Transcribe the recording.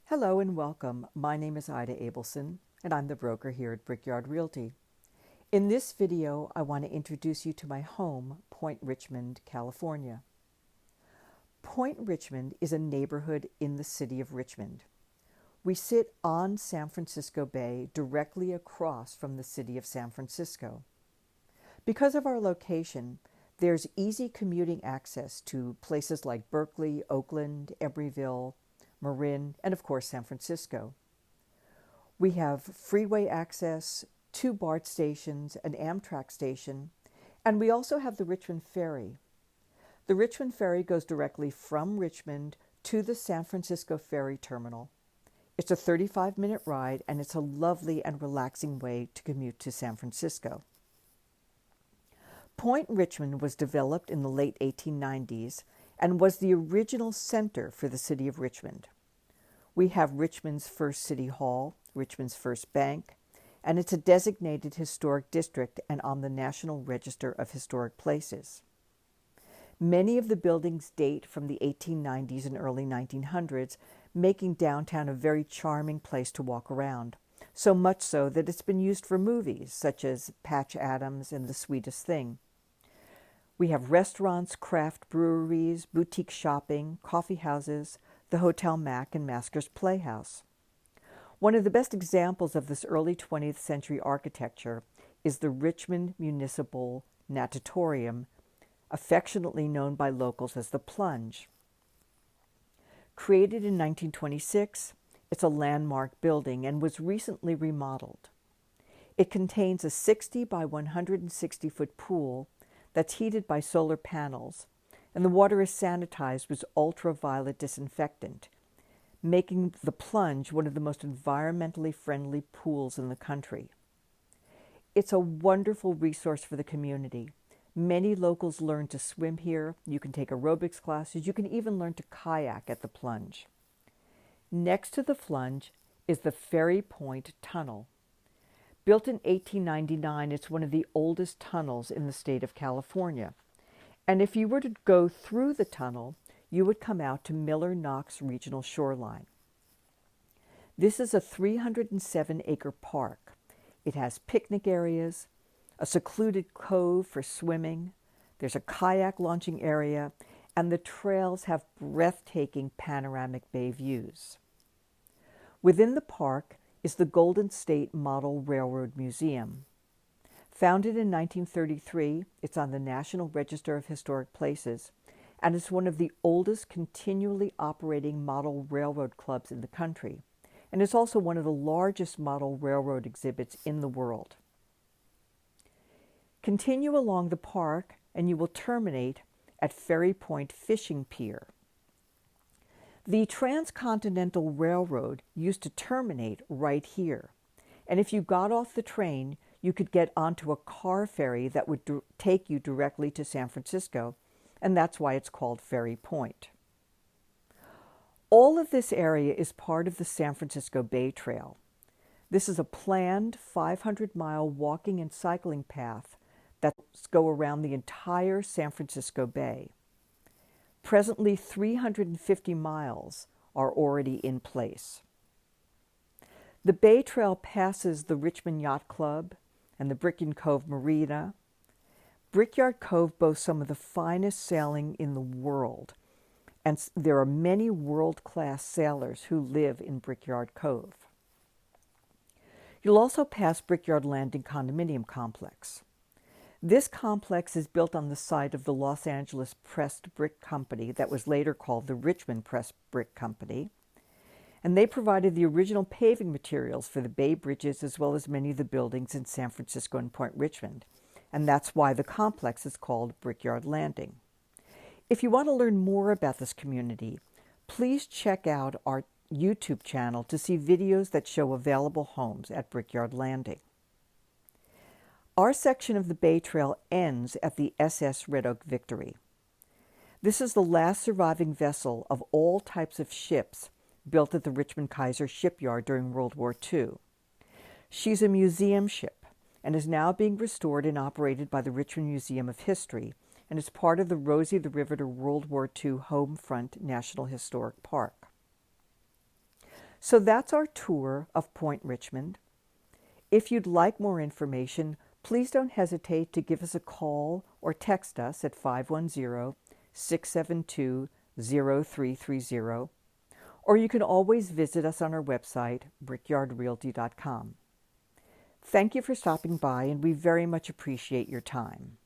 Hello and welcome. My name is Ida Abelson, and I'm the broker here at Brickyard Realty. In this video, I want to introduce you to my home, Point Richmond, California. Point Richmond is a neighborhood in the city of Richmond. We sit on San Francisco Bay, directly across from the city of San Francisco. Because of our location, there's easy commuting access to places like Berkeley, Oakland, Emeryville, Marin, and of course San Francisco. We have freeway access, 2 BART stations, an Amtrak station, and we also have the Richmond Ferry. The Richmond Ferry goes directly from Richmond to the San Francisco Ferry Terminal. It's a 35-minute ride, and it's a lovely and relaxing way to commute to San Francisco. Point Richmond was developed in the late 1890s and was the original center for the city of Richmond. We have Richmond's first city hall, Richmond's first bank, and it's a designated historic district and on the National Register of Historic Places. Many of the buildings date from the 1890s and early 1900s, making downtown a very charming place to walk around, so much so that it's been used for movies such as Patch Adams and The Sweetest Thing. We have restaurants, craft breweries, boutique shopping, coffee houses, the Hotel Mac, and Masker's Playhouse. One of the best examples of this early 20th century architecture is the Richmond Municipal Natatorium, affectionately known by locals as the Plunge. Created in 1926, it's a landmark building and was recently remodeled. It contains a 60 by 160-foot pool that's heated by solar panels, and the water is sanitized with ultraviolet disinfectant, making the Plunge one of the most environmentally friendly pools in the country. It's a wonderful resource for the community. Many locals learn to swim here. You can take aerobics classes. You can even learn to kayak at the Plunge. Next to the Plunge is the Ferry Point Tunnel. Built in 1899, it's one of the oldest tunnels in the state of California. And if you were to go through the tunnel, you would come out to Miller Knox Regional Shoreline. This is a 307-acre park. It has picnic areas, a secluded cove for swimming, there's a kayak launching area, and the trails have breathtaking panoramic bay views. Within the park is the Golden State Model Railroad Museum. Founded in 1933, it's on the National Register of Historic Places, and it's one of the oldest continually operating model railroad clubs in the country, and it's also one of the largest model railroad exhibits in the world. Continue along the park, and you will terminate at Ferry Point Fishing Pier. The Transcontinental Railroad used to terminate right here, and if you got off the train, you could get onto a car ferry that would take you directly to San Francisco, and that's why it's called Ferry Point. All of this area is part of the San Francisco Bay Trail. This is a planned 500-mile walking and cycling path that go around the entire San Francisco Bay. Presently, 350 miles are already in place. The Bay Trail passes the Richmond Yacht Club and the Brickyard Cove Marina. Brickyard Cove boasts some of the finest sailing in the world, and there are many world-class sailors who live in Brickyard Cove. You'll also pass Brickyard Landing condominium complex. This complex is built on the site of the Los Angeles Pressed Brick Company that was later called the Richmond Pressed Brick Company, and they provided the original paving materials for the Bay Bridges as well as many of the buildings in San Francisco and Point Richmond, and that's why the complex is called Brickyard Landing. If you want to learn more about this community, please check out our YouTube channel to see videos that show available homes at Brickyard Landing. Our section of the Bay Trail ends at the SS Red Oak Victory. This is the last surviving vessel of all types of ships built at the Richmond Kaiser shipyard during World War II. She's a museum ship and is now being restored and operated by the Richmond Museum of History and is part of the Rosie the Riveter World War II Homefront National Historic Park. So that's our tour of Point Richmond. If you'd like more information, please don't hesitate to give us a call or text us at 510-672-0330, or you can always visit us on our website, brickyardrealty.com. Thank you for stopping by, and we very much appreciate your time.